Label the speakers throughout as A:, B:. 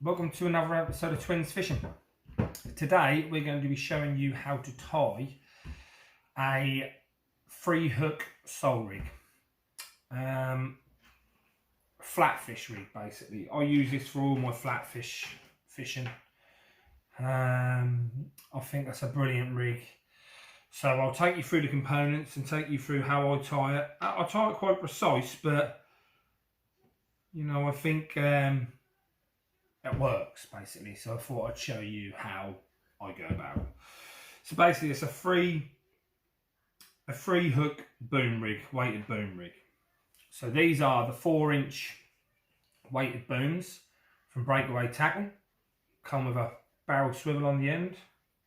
A: Welcome to another episode of Twins Fishing. Today we're going to be showing you how to tie a free hook sole rig. Flatfish rig basically. I use this for all my flatfish fishing. I think that's a brilliant rig. So I'll take you through the components and take you through how I tie it. I tie it quite precise, but you know, I think it works basically. So I thought I'd show you how I go about it. So basically it's a free hook boom rig, weighted boom rig. So these are the 4-inch weighted booms from Breakaway Tackle. Come with a barrel swivel on the end,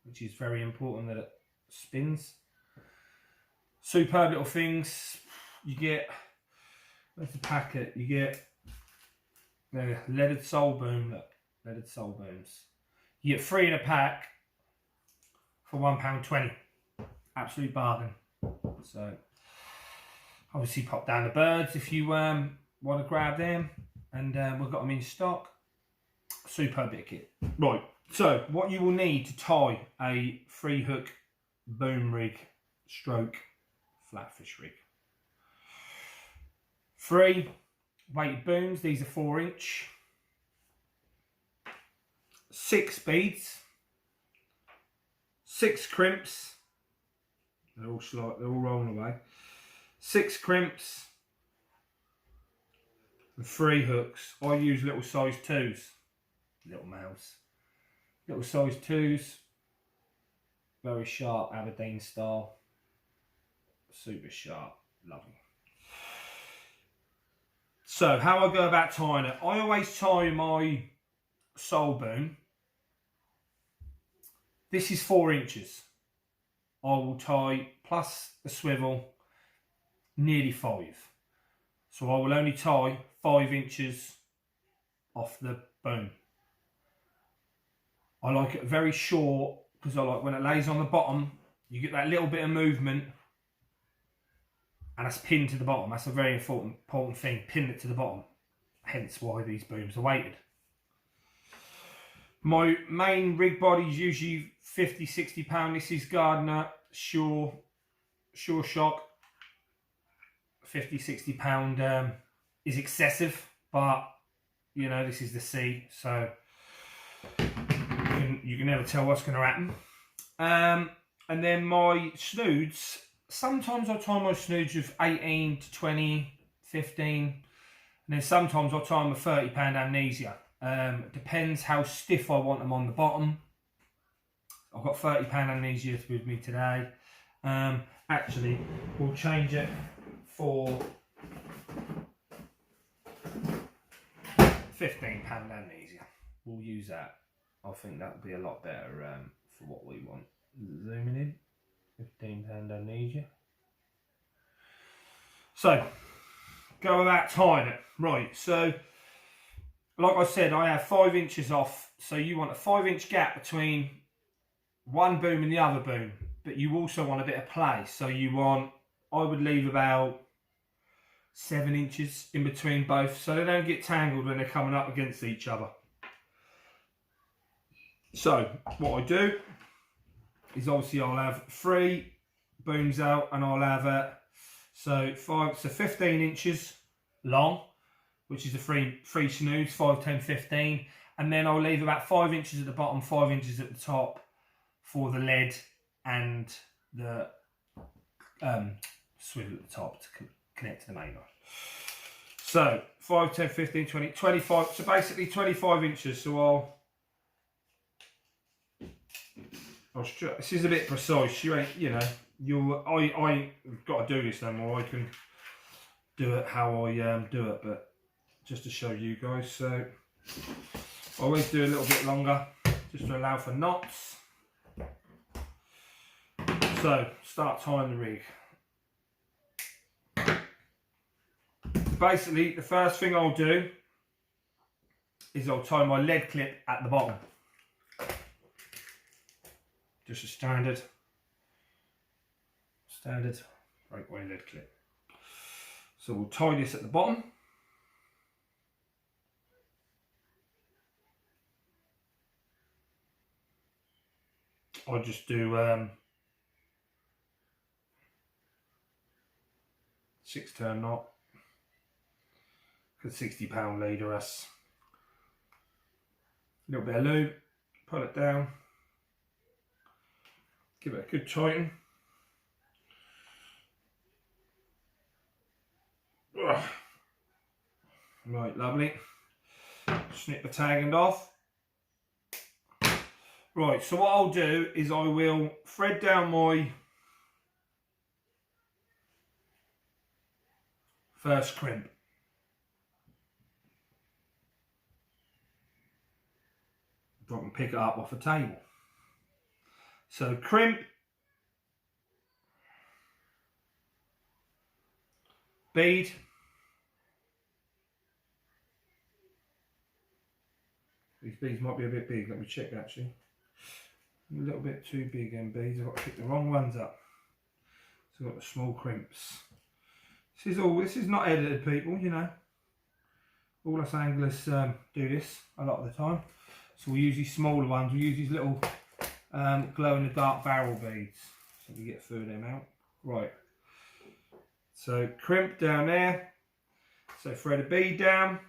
A: which is very important that it spins. Superb little things. You get, where's the packet? You get the leaded sole boom, look, leaded sole booms. You get 3 in a pack for £1.20. Absolute bargain. So obviously pop down the birds if you want to grab them, and we've got them in stock. Superb bit of kit. Right, so what you will need to tie a free hook boom rig stroke flatfish rig. 3 weighted booms, these are 4-inch. 6 beads, 6 crimps, they're all rolling away. 6 crimps and 3 hooks. I use little size 2s, little mouse. Little size 2s, very sharp Aberdeen style, super sharp, lovely. So how I go about tying it, I always tie my sole boom. This is 4 inches. I will tie plus the swivel nearly 5. So I will only tie 5 inches off the boom. I like it very short because I like when it lays on the bottom, you get that little bit of movement and it's pinned to the bottom. That's a very important thing, pin it to the bottom. Hence why these booms are weighted. My main rig body is usually 50-60 pound. This is Gardner Sure Shock. 50-60 pound is excessive, but you know, this is the sea, so you can never tell what's going to happen. And then my snoods, sometimes I tie my snoods with 18 to 20, 15, and then sometimes I tie them with 30 pound amnesia. It depends how stiff I want them on the bottom. I've got 30 pound amnesia with me today. Actually, we'll change it for 15 pound amnesia. We'll use that. I think that would be a lot better for what we want. Zooming in, 15 pound amnesia. So, go about tying it. Right, so like I said, I have 5 inches off, so you want a 5-inch gap between one boom and the other boom, but you also want a bit of play. So you want, I would leave about 7 inches in between both, so they don't get tangled when they're coming up against each other. So what I do is obviously I'll have 3 booms out, and I'll have so 15 inches long, which is the three snoods, 5, 10, 15. And then I'll leave about 5 inches at the bottom, 5 inches at the top for the lead and the swivel at the top to connect to the main rod. So 5, 10, 15, 20, 25, so basically 25 inches. So this is a bit precise. You ain't, you know, I ain't got to do this no more. I can do it how I do it, but just to show you guys. So I always do a little bit longer just to allow for knots. So start tying the rig. Basically the first thing I'll do is I'll tie my lead clip at the bottom. Just a standard breakaway lead clip. So we'll tie this at the bottom. I just do 6 turn knot. Good 60-pound leader, that's a little bit of lube, pull it down, give it a good tighten. Right, lovely. Snip the tag end off. Right, so what I'll do is I will thread down my first crimp. Drop and pick it up off a table. So crimp, bead, these beads might be a bit big, let me check actually. A little bit too big in beads, I've got to pick the wrong ones up. So I've got the small crimps. This is not edited, people, you know. All us anglers do this a lot of the time. So we use these smaller ones, we use these little glow in the dark barrel beads. So we get a few of them out. Right. So crimp down there. So thread a bead down.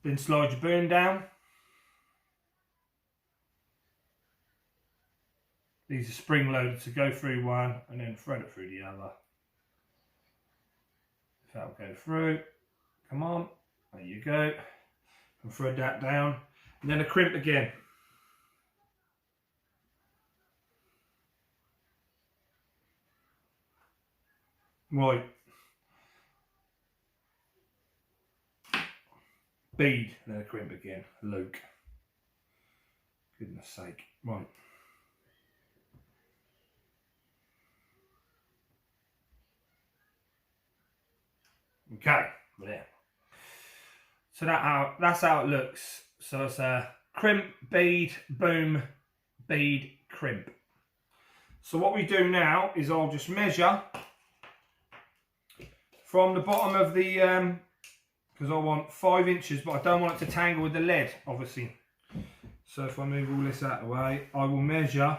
A: Then slide your boom down. These are spring loaded, so go through one and then thread it through the other. If that'll go through, come on, there you go. And thread that down, and then a crimp again. Right. Bead, and then a crimp again. Luke. Goodness sake. Right. Okay, there. So that's how it looks. So it's a crimp, bead, boom, bead, crimp. So what we do now is I'll just measure from the bottom of the because I want 5 inches, but I don't want it to tangle with the lead, obviously. So if I move all this out of the way, I will measure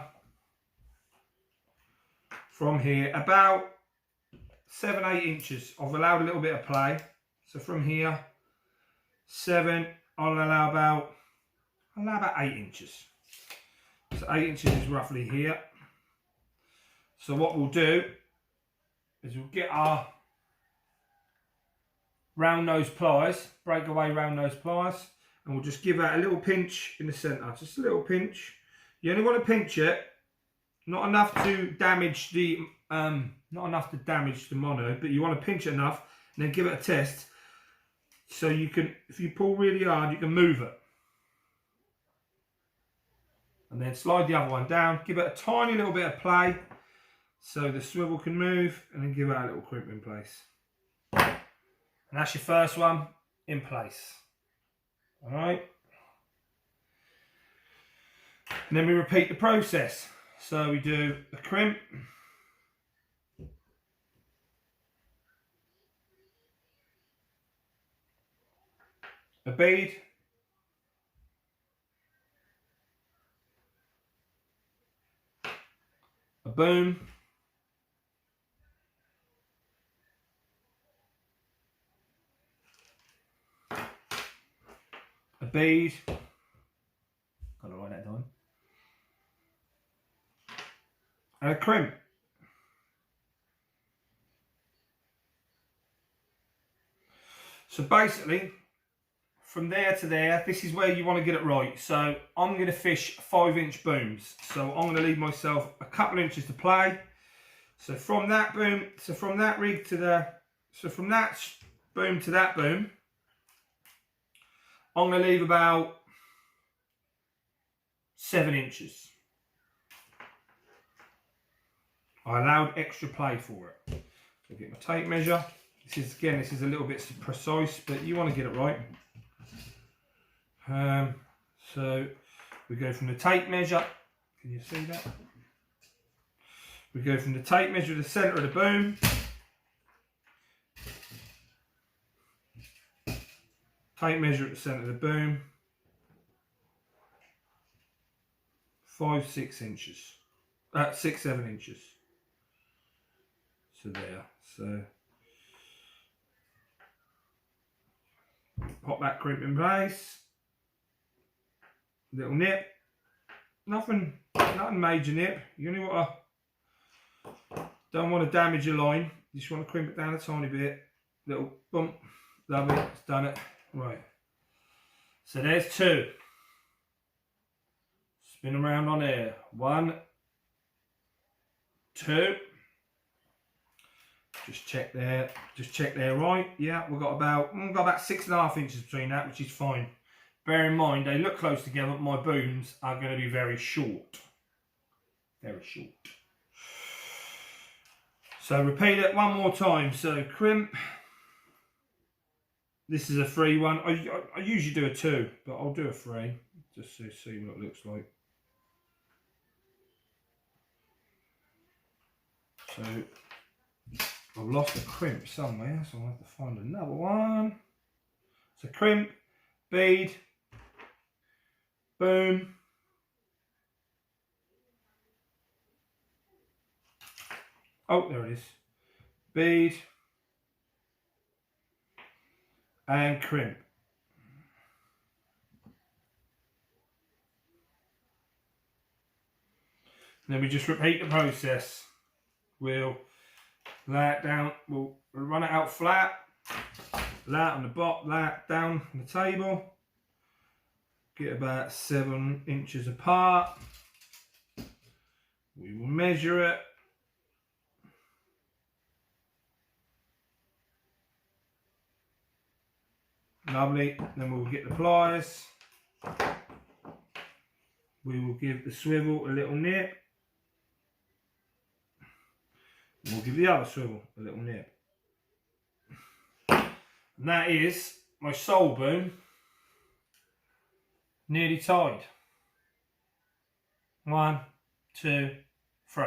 A: from here about 7-8 inches. I've allowed a little bit of play. So from here, 7, I'll allow about 8 inches. So 8 inches is roughly here. So what we'll do is we'll get our round nose pliers, breakaway round nose pliers, and we'll just give that a little pinch in the centre, just a little pinch. You only want to pinch it, not enough to damage the mono, but you want to pinch it enough and then give it a test. So you can, if you pull really hard, you can move it. And then slide the other one down, give it a tiny little bit of play so the swivel can move, and then give it a little crimp in place. And that's your first one in place. Alright. And then we repeat the process. So we do a crimp, a bead, a boom, a bead, gotta write that down, and a crimp. So basically, from there to there, this is where you want to get it right. So I'm going to fish 5-inch booms. So I'm going to leave myself a couple of inches to play. So from that boom, so from that rig to the, so from that boom to that boom, I'm going to leave about 7 inches. I allowed extra play for it. So get my tape measure. This is a little bit precise, but you want to get it right. So we go from the tape measure. Can you see that? We go from the tape measure to the centre of the boom. tape measure at the centre of the boom. 6, 7 inches. So there. So pop that crimp in place. Little nip. Nothing major nip. You only don't want to damage your line. You just want to crimp it down a tiny bit. Little bump. Lovely. It's done it. Right. So there's 2. Spin around on here. 1, 2. Just check there. Just check there, right? Yeah, we've got about 6.5 inches between that, which is fine. Bear in mind, they look close together, but my booms are going to be very short. Very short. So repeat it one more time. So crimp. This is a 3 one. I usually do a 2, but I'll do a 3 just to see what it looks like. So I've lost a crimp somewhere, so I'll have to find another one. So crimp, bead, boom, oh there it is, bead and crimp. And then we just repeat the process. We'll lay it down, we'll run it out flat, lay it on the bottom, lay it down on the table, get about 7 inches apart. We will measure it. Lovely. Then we'll get the pliers. We will give the swivel a little nip. We'll give the other swivel a little nip. And that is my sole boom nearly tied. 1, 2, 3.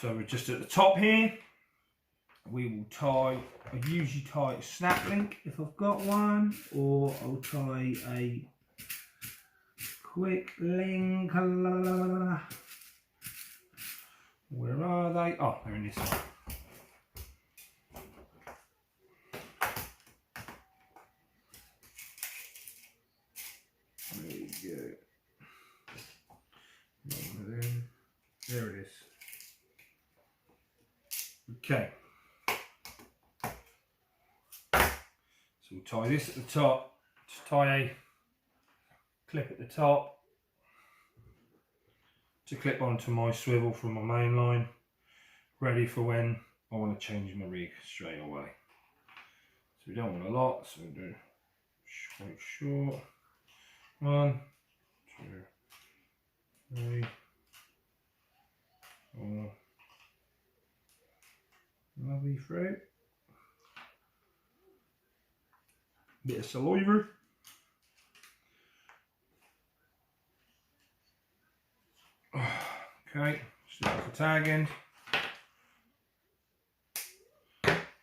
A: So we're just at the top here. We will tie, I usually tie a snap link if I've got one, or I'll tie a quick link. Where are they? Oh, they're in this one. There you go. There it is. Okay. So we'll tie this at the top. Just tie a clip at the top to clip onto my swivel from my main line, ready for when I want to change my rig straight away. So we don't want a lot, so we'll do quite short. 1, 2, 3, 4. Lovely through. Bit of saliva. Okay, stick the tag in.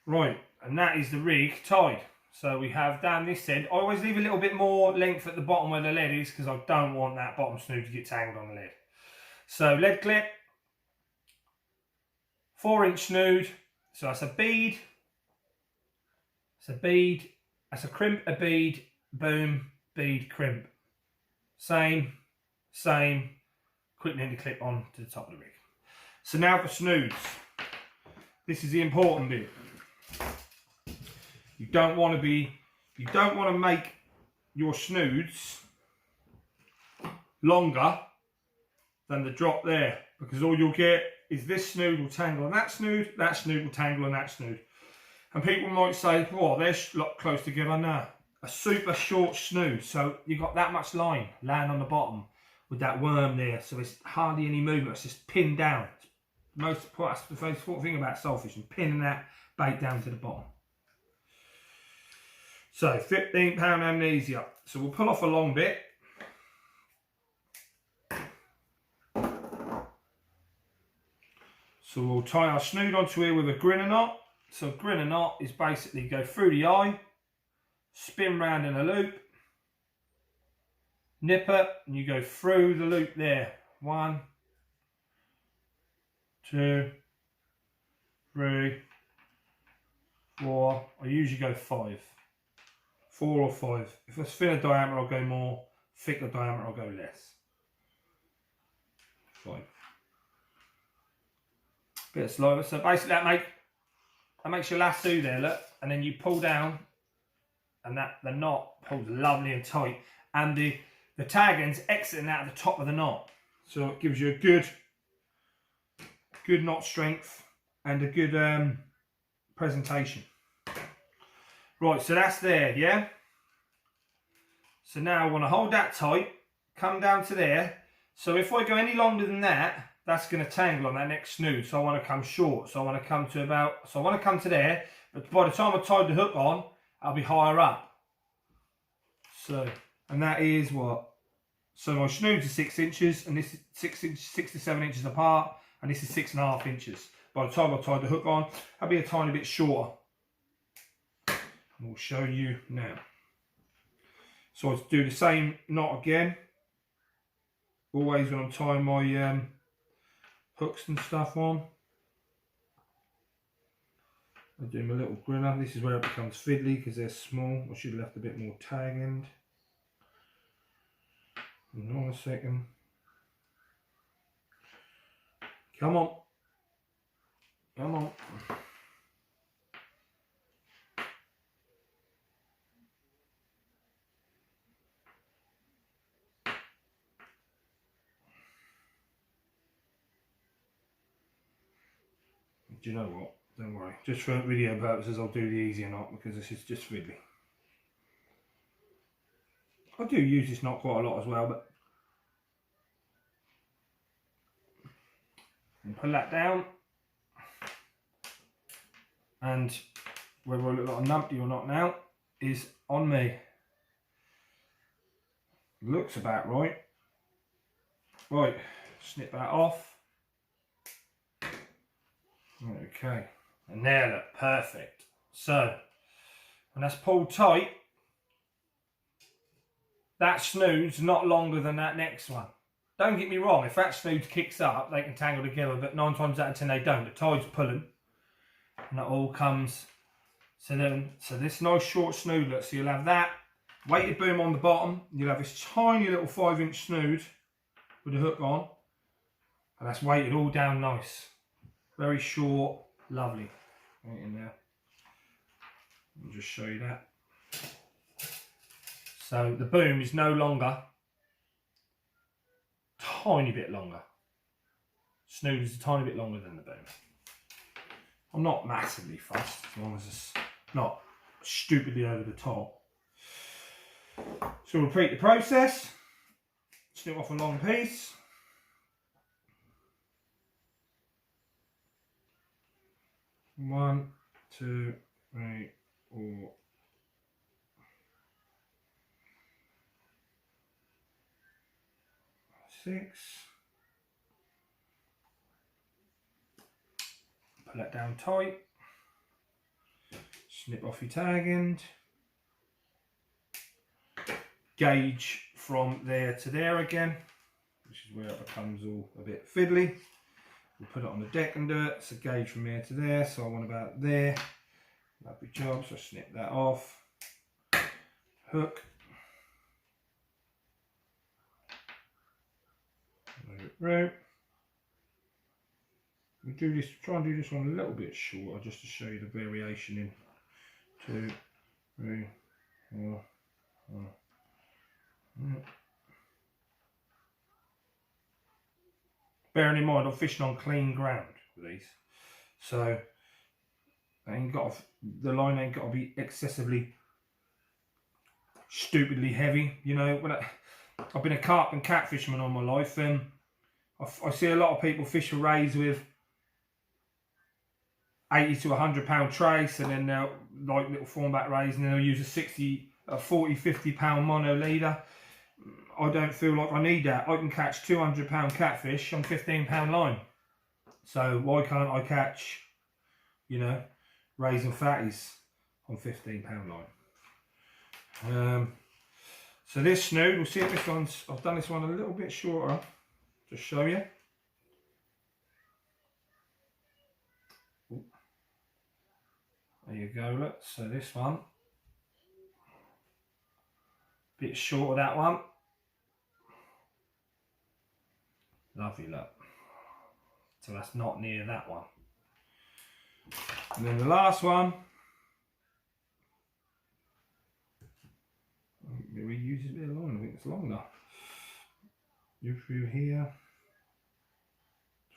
A: Right, and that is the rig tied. So we have down this end. I always leave a little bit more length at the bottom where the lead is because I don't want that bottom snood to get tangled on the lead. So lead clip, 4-inch snood. So that's a bead. It's a bead. That's a crimp, a bead, boom, bead, crimp. Same. Quick needle clip on to the top of the rig. So now for snoods. This is the important bit. You don't want to make your snoods longer than the drop there, because all you'll get is this snood will tangle on that snood will tangle on that snood. And people might say, oh, they're close together. No, a super short snood, so you've got that much line laying on the bottom with that worm there, so it's hardly any movement, it's just pinned down. That's the most important thing about sole fishing, pinning that bait down to the bottom. So 15-pound amnesia. So we'll pull off a long bit. So we'll tie our snood onto here with a grinner knot. So a grinner knot is basically go through the eye, spin round in a loop, nip it, and you go through the loop there. 1, 2, 3, 4. I usually go 5. 4 or 5. If it's thinner diameter, I'll go more. Thicker diameter, I'll go less. 5. Bit slower. So basically, that makes your lasso there. Look, and then you pull down, and the knot pulls lovely and tight, and the tag end's exiting out of the top of the knot, so it gives you a good knot strength and a good presentation. Right, so that's there, yeah? So now I want to hold that tight, come down to there. So if I go any longer than that, that's going to tangle on that next snood. So I want to come short. So I want to come to there, but by the time I tied the hook on, I'll be higher up. So, and that is what? So my snoods are 6 inches, and this is 6 to 7 inches apart, and this is 6.5 inches. By the time I tie the hook on, I'll be a tiny bit shorter. And we'll show you now. So I do the same knot again. Always when I'm tying my hooks and stuff on. I do my little grinner. This is where it becomes fiddly because they're small. I should have left a bit more tag end. Hang on a second. Come on. Come on. Do you know what? Don't worry. Just for video purposes, I'll do the easier knot because this is just fiddly. I do use this knot quite a lot as well, but and pull that down, and whether I look like a numpty or not now is on me. Looks about right. Right, snip that off. Okay, and there, look, perfect. So when that's pulled tight, that snood's not longer than that next one. Don't get me wrong, if that snood kicks up, they can tangle together, but 9 times out of 10 they don't. The tide's pulling, and it all comes. So this nice short snood, look, so you'll have that weighted boom on the bottom, you'll have this tiny little 5-inch snood with the hook on, and that's weighted all down nice. Very short, lovely. Right in there. I'll just show you that. So the boom is no longer, tiny bit longer. Snood is a tiny bit longer than the boom. I'm not massively fussed as long as it's not stupidly over the top. So we'll repeat the process. Snip off a long piece. One, 2, 3, 4, 6. Pull that down tight. Snip off your tag end. Gauge from there to there again, which is where it becomes all a bit fiddly. We'll put it on the deck and do it. So gauge from there to there. So I want about there. Lovely job. So snip that off. Hook. Rope. We do this. Try and do this one a little bit shorter, just to show you the variation in 2, 3, 4, 5. Bearing in mind I'm fishing on clean ground with these, so the line ain't got to be excessively stupidly heavy. You know, I've been a carp and cat fisherman all my life, and I see a lot of people fish for rays with 80 to 100 pound trace, and then they'll like little format rays, and then they'll use a 40, 50 pound mono leader. I don't feel like I need that. I can catch 200 pound catfish on 15 pound line. So why can't I catch, you know, rays and fatties on 15 pound line? So this snood, we'll see if this one's, I've done this one a little bit shorter to show you. Ooh. There you go, look. So this one, bit short of that one. Lovely, look. So that's not near that one. And then the last one, maybe use a bit of line, I think it's longer. You through here,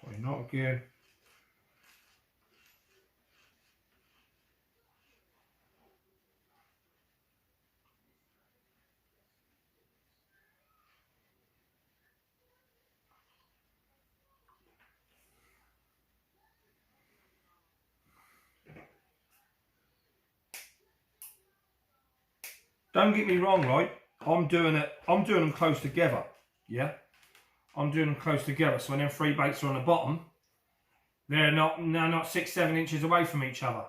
A: probably not good. Don't get me wrong, right? I'm doing them close together, yeah? I'm doing them close together, so when them three baits are on the bottom, they're not 6, 7 inches away from each other.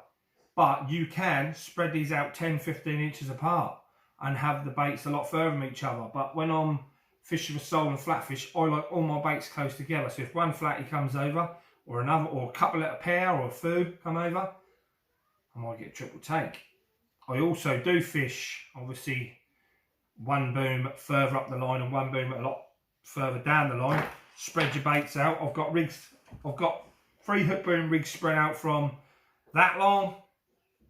A: But you can spread these out 10, 15 inches apart and have the baits a lot further from each other. But when I'm fishing with sole and flatfish, I like all my baits close together. So if one flatty comes over, or another, or a couple of a pair or a few come over, I might get a triple take. I also do fish, obviously, one boom further up the line and one boom a lot further down the line. Spread your baits out. I've got rigs, I've got 3 hook boom rigs spread out from that long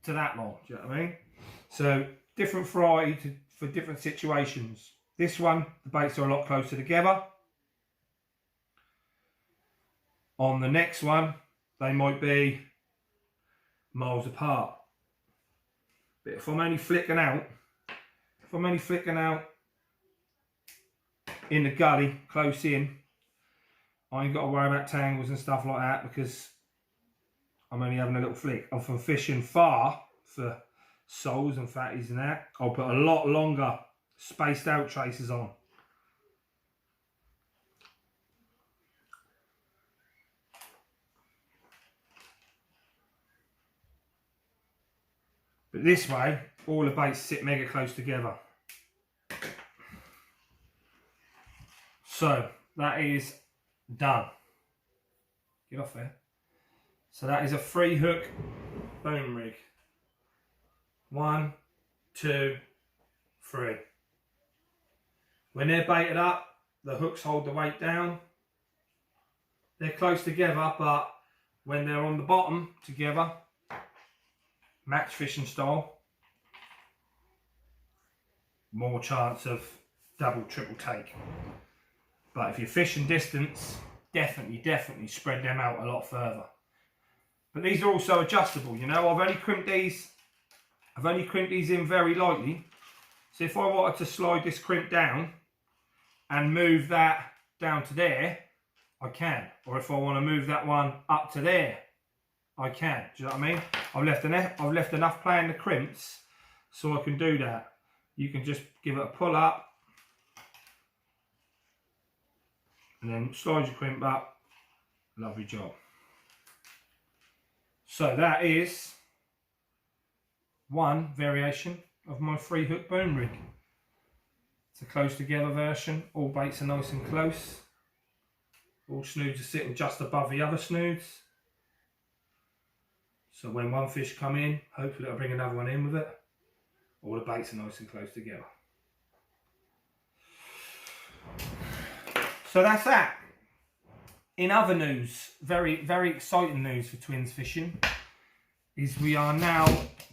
A: to that long. Do you know what I mean? So different variety for different situations. This one, the baits are a lot closer together. On the next one, they might be miles apart. But if I'm only flicking out, in the gully, close in, I ain't got to worry about tangles and stuff like that because I'm only having a little flick. If I'm fishing far for soles and fatties and that, I'll put a lot longer spaced out traces on. But this way, all the baits sit mega close together. So that is done. Get off there. So that is a 3 hook boom rig. 1, 2, 3. When they're baited up, the hooks hold the weight down. They're close together, but when they're on the bottom together, match fishing style, more chance of double, triple take. But if you're fishing distance, definitely spread them out a lot further. But these are also adjustable, you know. I've only crimped these in very lightly. So if I wanted to slide this crimp down and move that down to there, I can. Or if I want to move that one up to there, I can. Do you know what I mean? I've left enough play in the crimps so I can do that. You can just give it a pull up and then slide your crimp up. Lovely job. So that is one variation of my 3 hook boom rig. It's a close together version. All baits are nice and close. All snoods are sitting just above the other snoods. So when one fish come in, hopefully it'll bring another one in with it. All the baits are nice and close together. So that's that. In other news, very exciting news for Twins Fishing, is we are now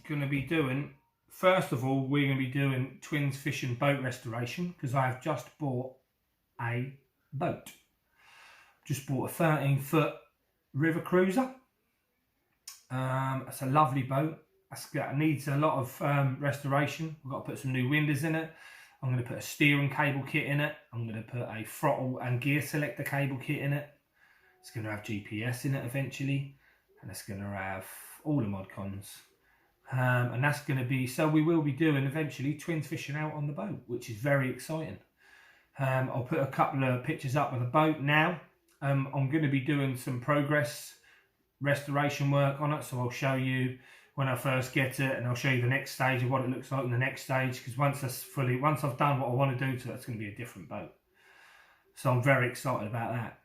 A: going to be doing, first of all, we're going to be doing Twins Fishing boat restoration, because I have just bought a boat. Just bought a 13-foot river cruiser. It's a lovely boat. It needs a lot of restoration. We've got to put some new windows in it. I'm going to put a steering cable kit in it. I'm going to put a throttle and gear selector cable kit in it. It's going to have GPS in it eventually, and it's going to have all the mod cons. And that's going to be, so we will be doing eventually Twins Fishing out on the boat, which is very exciting. I'll put a couple of pictures up of the boat now. I'm going to be doing some progress restoration work on it, so I'll show you when I first get it, and I'll show you the next stage of what it looks like in the next stage, because once I've done what I want to do to it, it's going to be a different boat. So I'm very excited about that.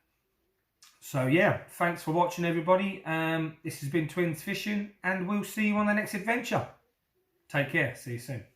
A: So yeah, thanks for watching, everybody. This has been Twins Fishing, and we'll see you on the next adventure. Take care. See you soon.